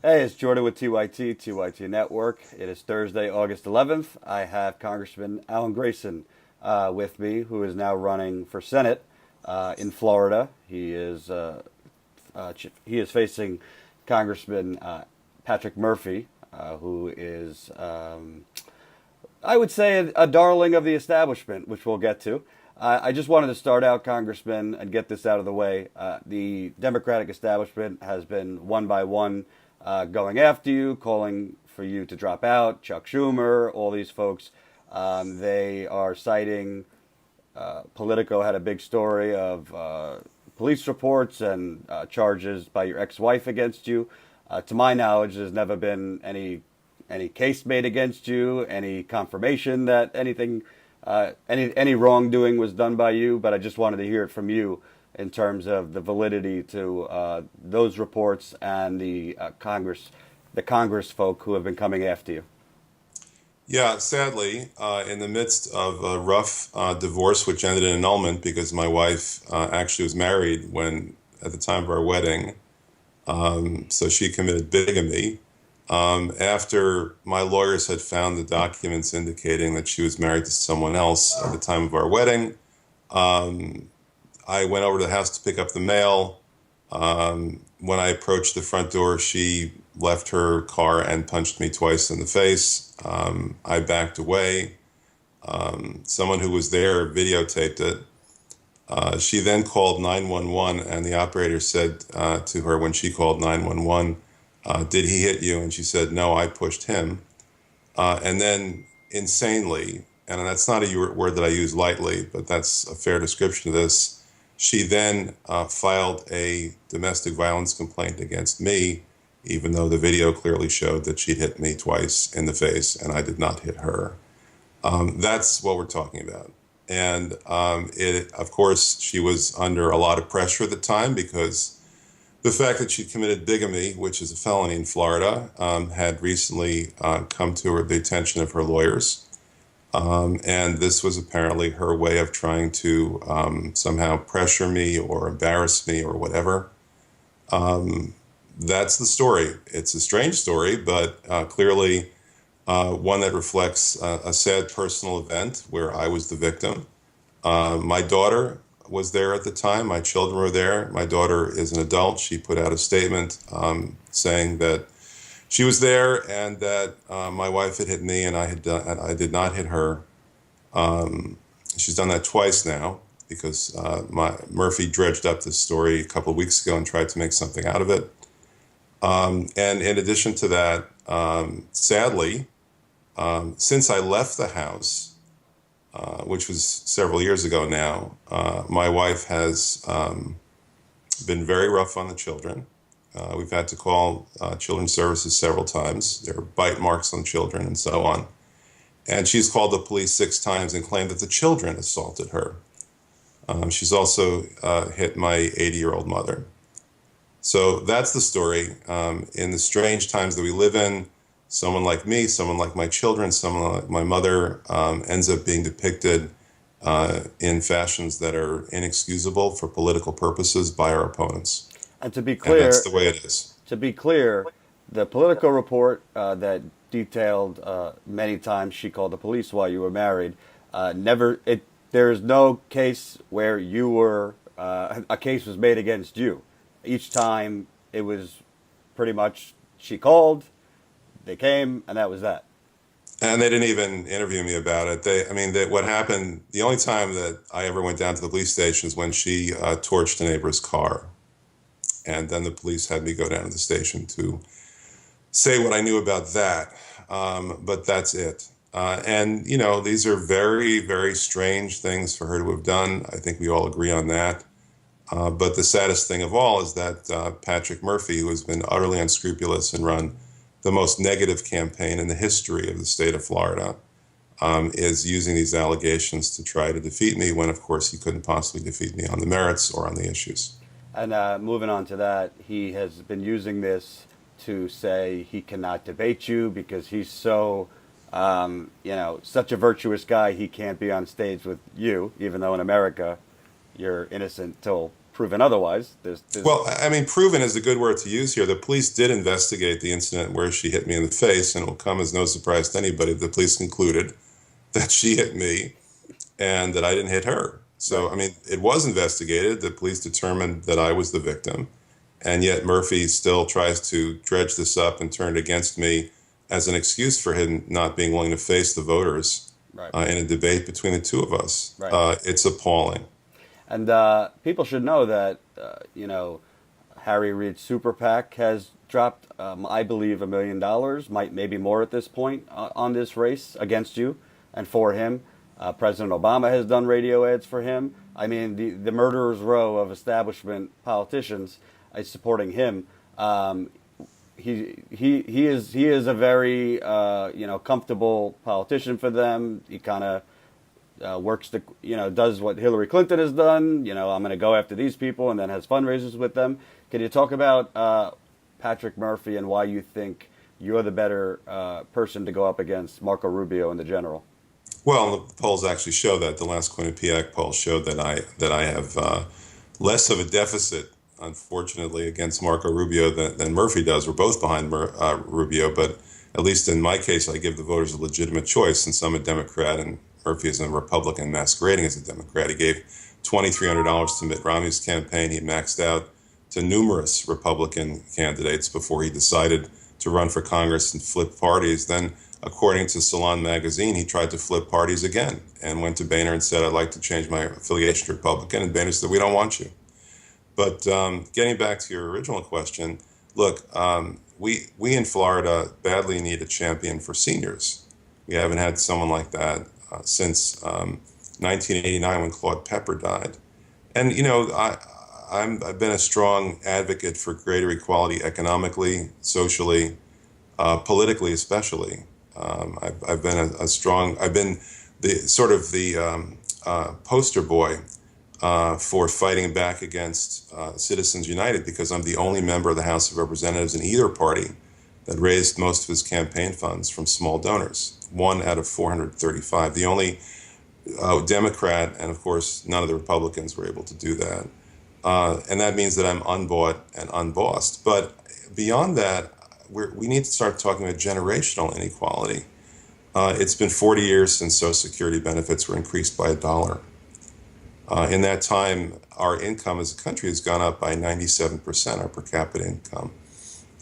Hey, it's Jordan with TYT Network. It is Thursday, August 11th. I have Congressman Alan Grayson with me, who is now running for Senate in Florida. He is facing Congressman Patrick Murphy, who is, I would say, a darling of the establishment, which we'll get to. I just wanted to start out, Congressman, and get this out of the way. The Democratic establishment has been one by one going after you, calling for you to drop out. Chuck Schumer, all these folks, they are citing. Politico had a big story of police reports and charges by your ex-wife against you. To my knowledge, there's never been any case made against you, any confirmation that any wrongdoing was done by you. But I just wanted to hear it from you in terms of the validity to those reports and the Congress folk who have been coming after you. Yeah, sadly, in the midst of a rough divorce, which ended in annulment because my wife actually was married at the time of our wedding, so she committed bigamy. After my lawyers had found the documents indicating that she was married to someone else at the time of our wedding, I went over to the house to pick up the mail. When I approached the front door, she left her car and punched me twice in the face. I backed away. Someone who was there videotaped it. She then called 911, and the operator said to her when she called 911, did he hit you? And she said, no, I pushed him. And then insanely, and that's not a word that I use lightly, but that's a fair description of this, she then filed a domestic violence complaint against me, even though the video clearly showed that she'd hit me twice in the face and I did not hit her. That's what we're talking about. And of course, she was under a lot of pressure at the time because the fact that she committed bigamy, which is a felony in Florida, had recently come to the attention of her lawyers. And this was apparently her way of trying to somehow pressure me or embarrass me or whatever. That's the story. It's a strange story, but clearly one that reflects a sad personal event where I was the victim. My daughter was there at the time. My children were there. My daughter is an adult. She put out a statement saying that she was there and that my wife had hit me and I did not hit her. She's done that twice now because Murphy dredged up this story a couple of weeks ago and tried to make something out of it. And in addition to that, sadly, since I left the house, which was several years ago now, my wife has been very rough on the children. We've had to call children's services several times. There are bite marks on children and so on. And she's called the police 6 times and claimed that the children assaulted her. She's also hit my 80-year-old mother. So that's the story. In the strange times that we live in, someone like me, someone like my children, someone like my mother ends up being depicted in fashions that are inexcusable for political purposes by our opponents. And to be And clear, that's the way it is. the Politico report that detailed many times she called the police while you were married, there is no case where you were a case was made against you. Each time it was pretty much she called, they came, and that was that. And they didn't even interview me about it. What happened, the only time that I ever went down to the police station is when she torched a neighbor's car. And then the police had me go down to the station to say what I knew about that. But that's it. These are very, very strange things for her to have done. I think we all agree on that. But the saddest thing of all is that Patrick Murphy, who has been utterly unscrupulous and run the most negative campaign in the history of the state of Florida, is using these allegations to try to defeat me when, of course, he couldn't possibly defeat me on the merits or on the issues. And moving on to that, he has been using this to say he cannot debate you because he's so, such a virtuous guy, he can't be on stage with you, even though in America you're innocent till proven otherwise. Well, I mean, proven is a good word to use here. The police did investigate the incident where she hit me in the face, and it will come as no surprise to anybody. The police concluded that she hit me and that I didn't hit her. So, I mean, it was investigated. The police determined that I was the victim. And yet Murphy still tries to dredge this up and turn it against me as an excuse for him not being willing to face the voters in a debate between the two of us. Right. It's appalling. And people should know that, Harry Reid's super PAC has dropped, I believe, $1 million, maybe more at this point, on this race against you and for him. President Obama has done radio ads for him. I mean, the murderer's row of establishment politicians is supporting him. He is a very comfortable politician for them. He kind of works does what Hillary Clinton has done. I'm going to go after these people, and then has fundraisers with them. Can you talk about Patrick Murphy and why you think you're the better person to go up against Marco Rubio in the general? Well, the polls actually show that. The last Quinnipiac poll showed that I have less of a deficit, unfortunately, against Marco Rubio than Murphy does. We're both behind Rubio, but at least in my case, I give the voters a legitimate choice, since I'm a Democrat and Murphy is a Republican masquerading as a Democrat. He gave $2,300 to Mitt Romney's campaign. He maxed out to numerous Republican candidates before he decided to run for Congress and flip parties. Then, according to Salon magazine, he tried to flip parties again and went to Boehner and said, I'd like to change my affiliation to Republican. And Boehner said, we don't want you. But getting back to your original question, look, we in Florida badly need a champion for seniors. We haven't had someone like that since 1989 when Claude Pepper died. And, I've been a strong advocate for greater equality economically, socially, politically especially. I've been I've been the poster boy for fighting back against Citizens United, because I'm the only member of the House of Representatives in either party that raised most of his campaign funds from small donors, 1 out of 435. The only Democrat, and of course none of the Republicans were able to do that. And that means that I'm unbought and unbossed. But beyond that, we need to start talking about generational inequality. It's been 40 years since Social Security benefits were increased by $1. In that time, our income as a country has gone up by 97%, our per capita income.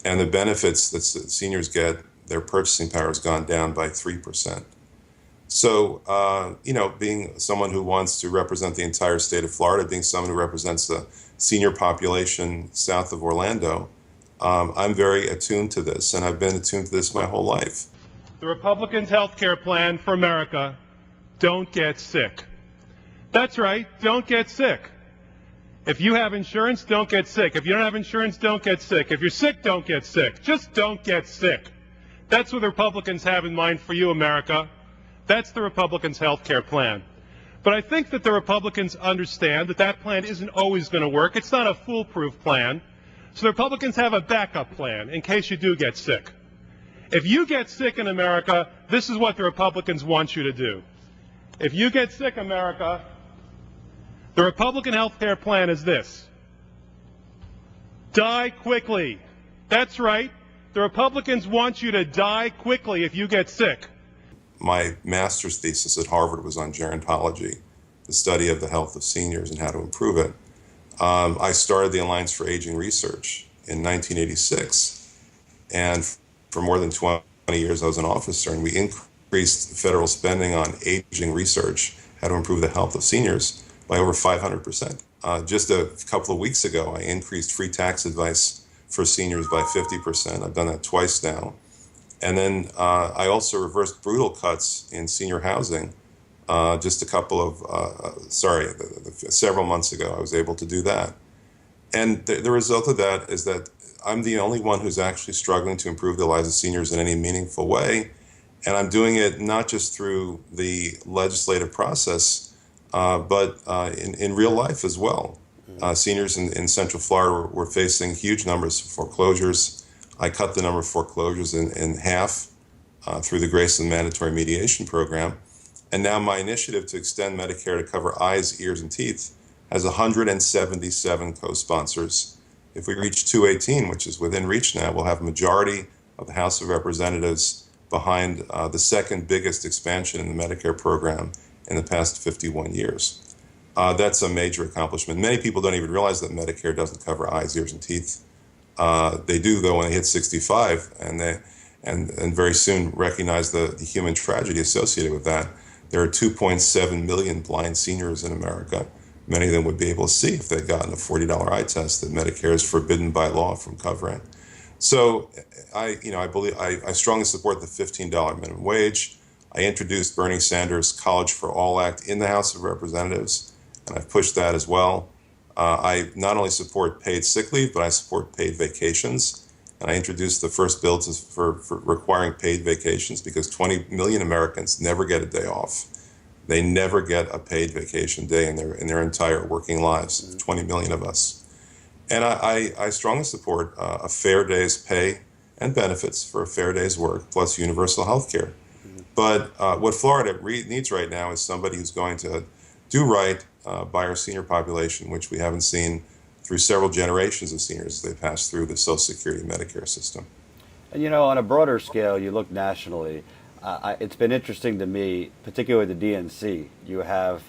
And the benefits that seniors get, their purchasing power has gone down by 3%. So, being someone who wants to represent the entire state of Florida, being someone who represents the senior population south of Orlando, I'm very attuned to this, and I've been attuned to this my whole life. The Republicans' health care plan for America: don't get sick. That's right, don't get sick. If you have insurance, don't get sick. If you don't have insurance, don't get sick. If you're sick, don't get sick. Just don't get sick. That's what the Republicans have in mind for you, America. That's the Republicans' health care plan. But I think that the Republicans understand that that plan isn't always going to work. It's not a foolproof plan. So the Republicans have a backup plan in case you do get sick. If you get sick in America, this is what the Republicans want you to do. If you get sick, America, the Republican health care plan is this: die quickly. That's right. The Republicans want you to die quickly if you get sick. My master's thesis at Harvard was on gerontology, the study of the health of seniors and how to improve it. I started the Alliance for Aging Research in 1986, and for more than 20 years I was an officer, and we increased federal spending on aging research, how to improve the health of seniors, by over 500%. Just a couple of weeks ago, I increased free tax advice for seniors by 50%. I've done that twice now. And then I also reversed brutal cuts in senior housing. Just a couple of, several months ago, I was able to do that. And the result of that is that I'm the only one who's actually struggling to improve the lives of seniors in any meaningful way. And I'm doing it not just through the legislative process, but in real life as well. Seniors in Central Florida were facing huge numbers of foreclosures. I cut the number of foreclosures in half through the Grayson mandatory mediation program. And now my initiative to extend Medicare to cover eyes, ears, and teeth has 177 co-sponsors. If we reach 218, which is within reach now, we'll have a majority of the House of Representatives behind the second biggest expansion in the Medicare program in the past 51 years. That's a major accomplishment. Many people don't even realize that Medicare doesn't cover eyes, ears, and teeth. They do, though, when they hit 65, and very soon recognize the human tragedy associated with that. There are 2.7 million blind seniors in America. Many of them would be able to see if they'd gotten a $40 eye test that Medicare is forbidden by law from covering. So I strongly support the $15 minimum wage. I introduced Bernie Sanders' College for All Act in the House of Representatives, and I've pushed that as well. I not only support paid sick leave, but I support paid vacations. And I introduced the first bill for requiring paid vacations because 20 million Americans never get a day off. They never get a paid vacation day in their entire working lives, 20 million of us. And I strongly support a fair day's pay and benefits for a fair day's work, plus universal health care. But what Florida needs right now is somebody who's going to do right by our senior population, which we haven't seen through several generations of seniors as they pass through the Social Security and Medicare system. And on a broader scale, you look nationally, it's been interesting to me, particularly the DNC. You have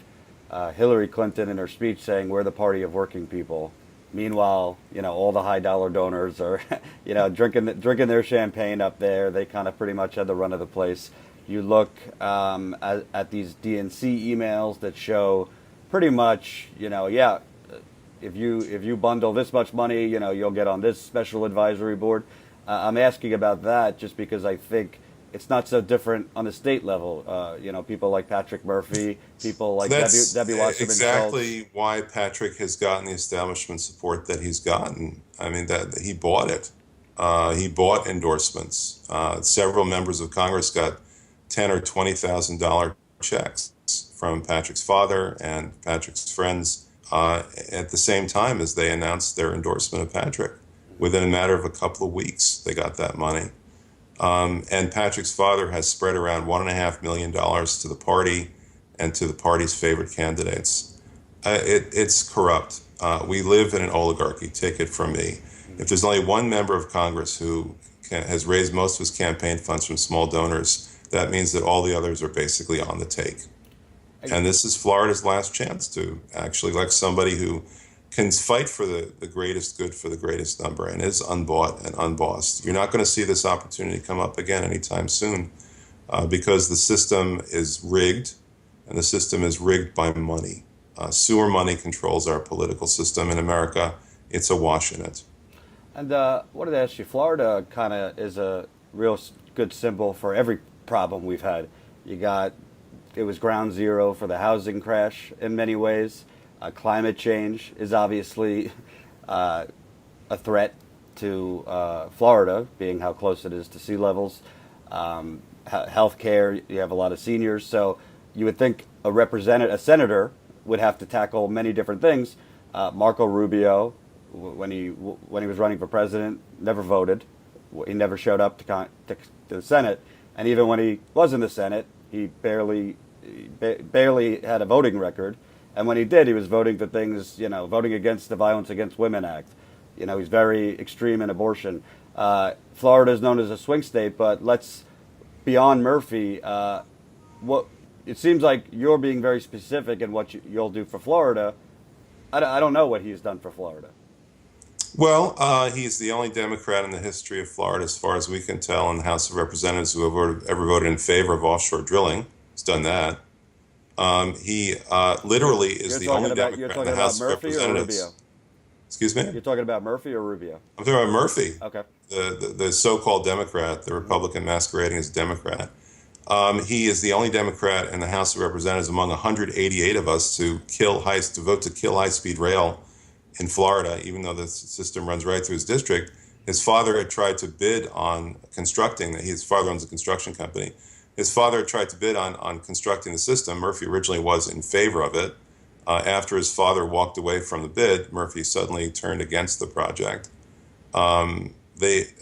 Hillary Clinton in her speech saying we're the party of working people. Meanwhile, all the high dollar donors are, drinking their champagne up there. They kind of pretty much had the run of the place. You look at these DNC emails that show pretty much, if you bundle this much money, you'll get on this special advisory board. I'm asking about that just because I think it's not so different on the state level. People like Patrick Murphy, people like That's Debbie Wasserman exactly Schultz. why Patrick has gotten the establishment support that he's gotten. I mean, that he bought it. He bought endorsements. Several members of Congress got $10,000 or $20,000 checks from Patrick's father and Patrick's friends at the same time as they announced their endorsement of Patrick. Within a matter of a couple of weeks, they got that money. And Patrick's father has spread around $1.5 million to the party and to the party's favorite candidates. It's corrupt. We live in an oligarchy, take it from me. If there's only one member of Congress who has raised most of his campaign funds from small donors, that means that all the others are basically on the take. And this is Florida's last chance to actually elect somebody who can fight for the greatest good for the greatest number and is unbought and unbossed. You're not going to see this opportunity come up again anytime soon because the system is rigged, and the system is rigged by money. Sewer money controls our political system in America. It's awash in it. And wanted to ask you, Florida kind of is a real good symbol for every problem we've had. It was ground zero for the housing crash in many ways. Climate change is obviously a threat to Florida, being how close it is to sea levels. Healthcare, you have a lot of seniors, so you would think a senator would have to tackle many different things. Marco Rubio, when he was running for president, never voted. He never showed up to the Senate, and even when he was in the Senate, he barely had a voting record. And when he did, he was voting for things, voting against the Violence Against Women Act. He's very extreme in abortion. Florida is known as a swing state, but beyond Murphy, it seems like you're being very specific in what you'll do for Florida. I don't know what he's done for Florida. Well, he's the only Democrat in the history of Florida, as far as we can tell, in the House of Representatives who have ever voted in favor of offshore drilling. He's done that. He literally is the only Democrat in the House of Representatives. Excuse me? You're talking about Murphy or Rubio? I'm talking about Murphy. Okay. The so-called Democrat, the Republican masquerading as Democrat. He is the only Democrat in the House of Representatives among 188 of us to vote to kill high-speed rail in Florida, even though the system runs right through his district. His father had tried to bid on constructing. His father owns a construction company. His father had tried to bid on constructing the system. Murphy originally was in favor of it. After his father walked away from the bid, Murphy suddenly turned against the project. This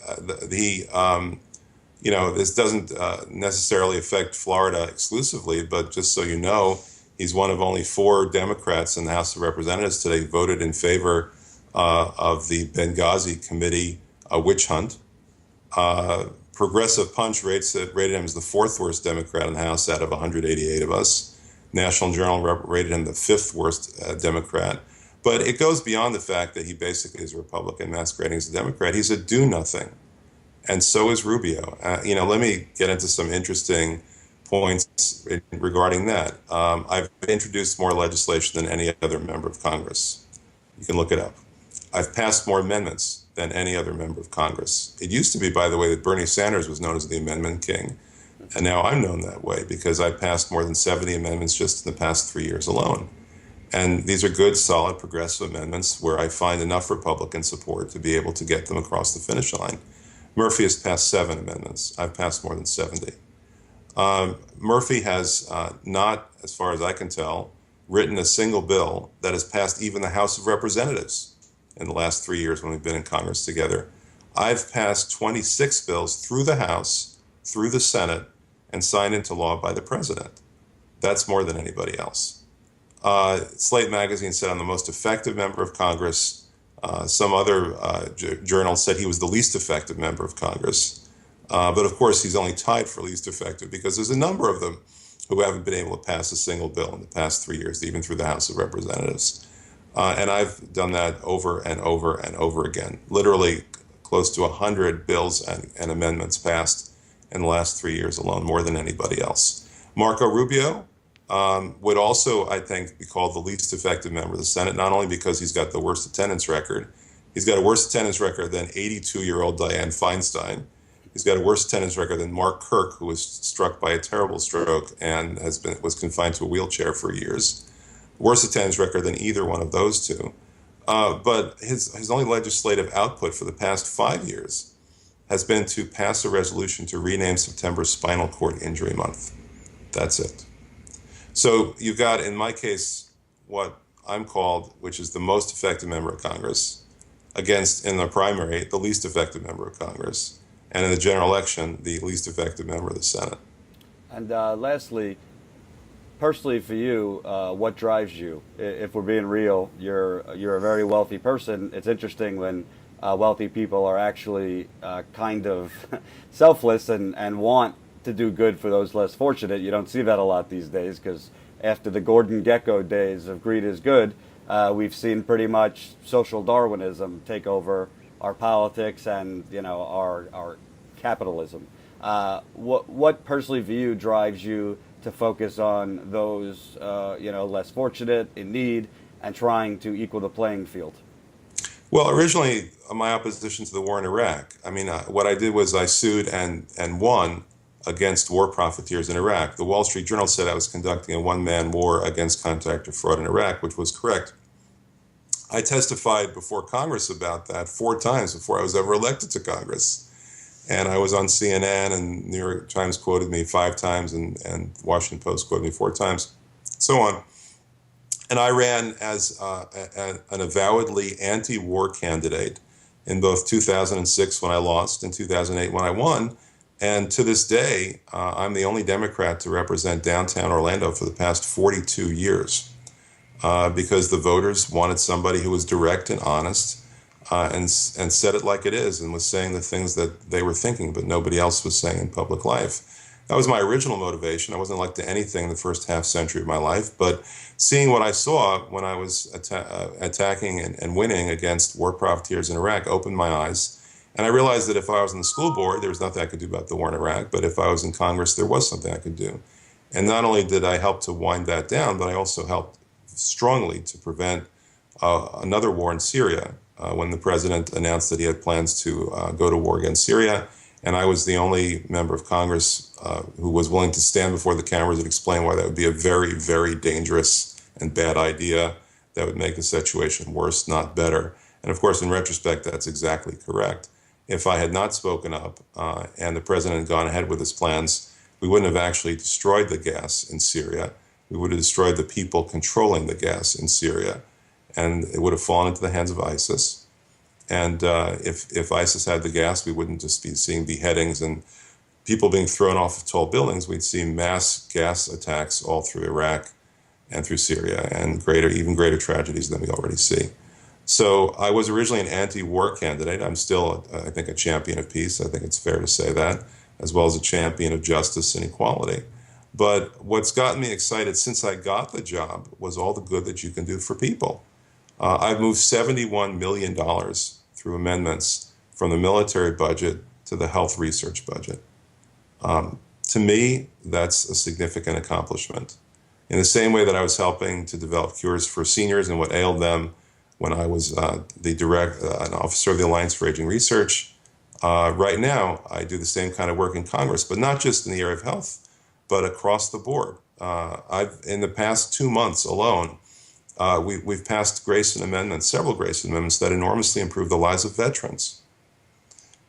doesn't necessarily affect Florida exclusively, but just so you know, He's one of only 4 Democrats in the House of Representatives today who voted in favor of the Benghazi committee witch hunt. Progressive Punch rated him as the 4th worst Democrat in the House out of 188 of us. National Journal rated him the 5th worst Democrat. But it goes beyond the fact that he basically is a Republican masquerading as a Democrat. He's a do-nothing. And so is Rubio. Let me get into some interesting points regarding that. I've introduced more legislation than any other member of Congress. You can look it up. I've passed more amendments than any other member of Congress. It used to be, by the way, that Bernie Sanders was known as the Amendment King. And now I'm known that way because I passed more than 70 amendments just in the past 3 years alone. And these are good, solid, progressive amendments where I find enough Republican support to be able to get them across the finish line. Murphy has passed 7 amendments. I've passed more than 70. Murphy has not, as far as I can tell, written a single bill that has passed even the House of Representatives in the last 3 years when we've been in Congress together. I've passed 26 bills through the House, through the Senate, and signed into law by the President. That's more than anybody else. Slate Magazine said I'm the most effective member of Congress. Some other journal said he was the least effective member of Congress. But of course, he's only tied for least effective because there's a number of them who haven't been able to pass a single bill in the past 3 years, even through the House of Representatives. And I've done that over and over and over again. Literally close to 100 bills and amendments passed in the last 3 years alone, more than anybody else. Marco Rubio would also, I think, be called the least effective member of the Senate, not only because he's got the worst attendance record. He's got a worse attendance record than 82-year-old Dianne Feinstein. He's got a worse attendance record than Mark Kirk, who was struck by a terrible stroke and was confined to a wheelchair for years. Worse attendance record than either one of those two. But his only legislative output for the past 5 years has been to pass a resolution to rename September Spinal Cord Injury Month. That's it. So you've got, in my case, what I'm called, which is the most effective member of Congress, against, in the primary, the least effective member of Congress, and in the general election, the least effective member of the Senate. And lastly, personally for you, what drives you? If we're being real, you're a very wealthy person. It's interesting when wealthy people are actually kind of selfless and want to do good for those less fortunate. You don't see that a lot these days because after the Gordon Gekko days of greed is good, we've seen pretty much social Darwinism take over our politics and our capitalism. What personally for you drives you to focus on those less fortunate, in need, and trying to equal the playing field? Well, originally, my opposition to the war in Iraq, what I did was I sued and won against war profiteers in Iraq. The Wall Street Journal said I was conducting a one-man war against contractor fraud in Iraq, which was correct. I testified before Congress about that 4 times before I was ever elected to Congress. And I was on CNN, and New York Times quoted me 5 times, and Washington Post quoted me 4 times, so on. And I ran as an avowedly anti-war candidate in both 2006 when I lost and 2008 when I won. And to this day, I'm the only Democrat to represent downtown Orlando for the past 42 years because the voters wanted somebody who was direct and honest and said it like it is and was saying the things that they were thinking, but nobody else was saying in public life. That was my original motivation. I wasn't elected to anything in the first half century of my life, but seeing what I saw when I was attacking and winning against war profiteers in Iraq opened my eyes. And I realized that if I was on the school board, there was nothing I could do about the war in Iraq, but if I was in Congress, there was something I could do. And not only did I help to wind that down, but I also helped strongly to prevent another war in Syria when the president announced that he had plans to go to war against Syria. And I was the only member of Congress who was willing to stand before the cameras and explain why that would be a very, very dangerous and bad idea that would make the situation worse, not better. And of course, in retrospect, that's exactly correct. If I had not spoken up and the president had gone ahead with his plans, we wouldn't have actually destroyed the gas in Syria. We would have destroyed the people controlling the gas in Syria, and it would have fallen into the hands of ISIS. And if ISIS had the gas, we wouldn't just be seeing beheadings and people being thrown off of tall buildings. We'd see mass gas attacks all through Iraq and through Syria, and even greater tragedies than we already see. So I was originally an anti-war candidate. I'm still, I think, a champion of peace. I think it's fair to say that, as well as a champion of justice and equality. But what's gotten me excited since I got the job was all the good that you can do for people. I've moved $71 million through amendments from the military budget to the health research budget. To me, that's a significant accomplishment. In the same way that I was helping to develop cures for seniors and what ailed them when I was an officer of the Alliance for Aging Research, right now I do the same kind of work in Congress, but not just in the area of health, but across the board. In the past 2 months alone, we've passed Grayson amendments, several Grayson amendments that enormously improve the lives of veterans.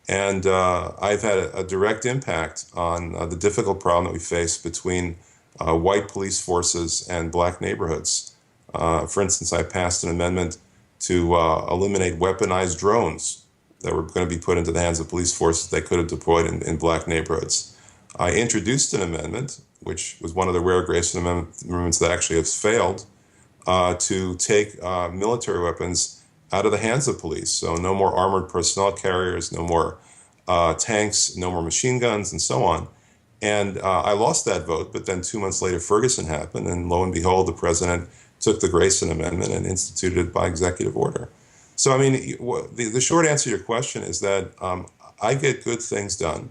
And I've had a direct impact on the difficult problem that we face between white police forces and black neighborhoods. For instance, I passed an amendment to eliminate weaponized drones that were going to be put into the hands of police forces they could have deployed in black neighborhoods. I introduced an amendment, which was one of the rare Grayson amendments that actually has failed, to take military weapons out of the hands of police. So no more armored personnel carriers, no more tanks, no more machine guns, and so on. And I lost that vote, but then 2 months later, Ferguson happened, and lo and behold, the president took the Grayson Amendment and instituted it by executive order. So, I mean, the short answer to your question is that I get good things done.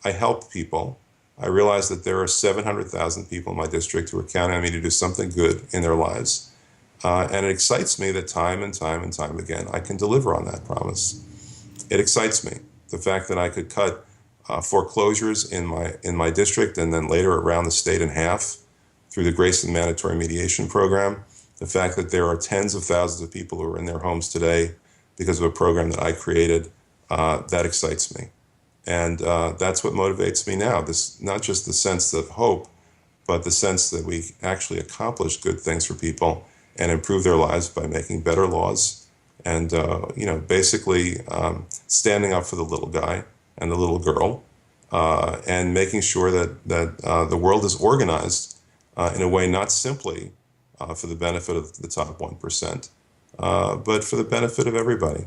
I help people. I realize that there are 700,000 people in my district who are counting on me to do something good in their lives. And it excites me that time and time and time again, I can deliver on that promise. It excites me, the fact that I could cut foreclosures in my district and then later around the state in half through the Grayson Mandatory Mediation Program. The fact that there are tens of thousands of people who are in their homes today because of a program that I created, that excites me. And that's what motivates me now. This, not just the sense of hope, but the sense that we actually accomplish good things for people and improve their lives by making better laws and, basically standing up for the little guy and the little girl and making sure that the world is organized in a way not simply for the benefit of the top 1%, but for the benefit of everybody.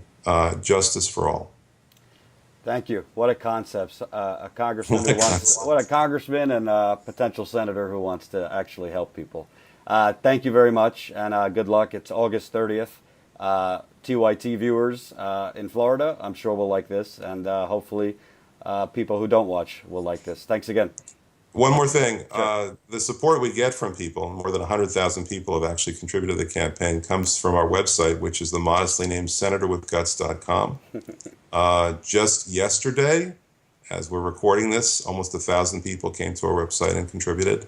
Justice for all. Thank you. What a concept. A congressman what a congressman and a potential senator who wants to actually help people. Thank you very much, and good luck. It's August 30th. TYT viewers in Florida, I'm sure will like this, and hopefully people who don't watch will like this. Thanks again. One more thing. Sure. The support we get from people, more than 100,000 people have actually contributed to the campaign, comes from our website, which is the modestly named senatorwithguts.com. Just yesterday, as we're recording this, almost 1,000 people came to our website and contributed.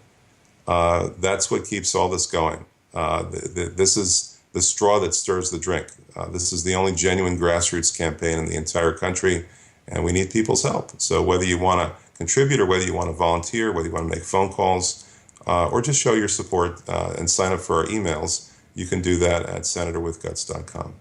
That's what keeps all this going. This is the straw that stirs the drink. This is the only genuine grassroots campaign in the entire country, and we need people's help. So whether you want to contribute or whether you want to volunteer, whether you want to make phone calls, or just show your support and sign up for our emails, you can do that at senatorwithguts.com.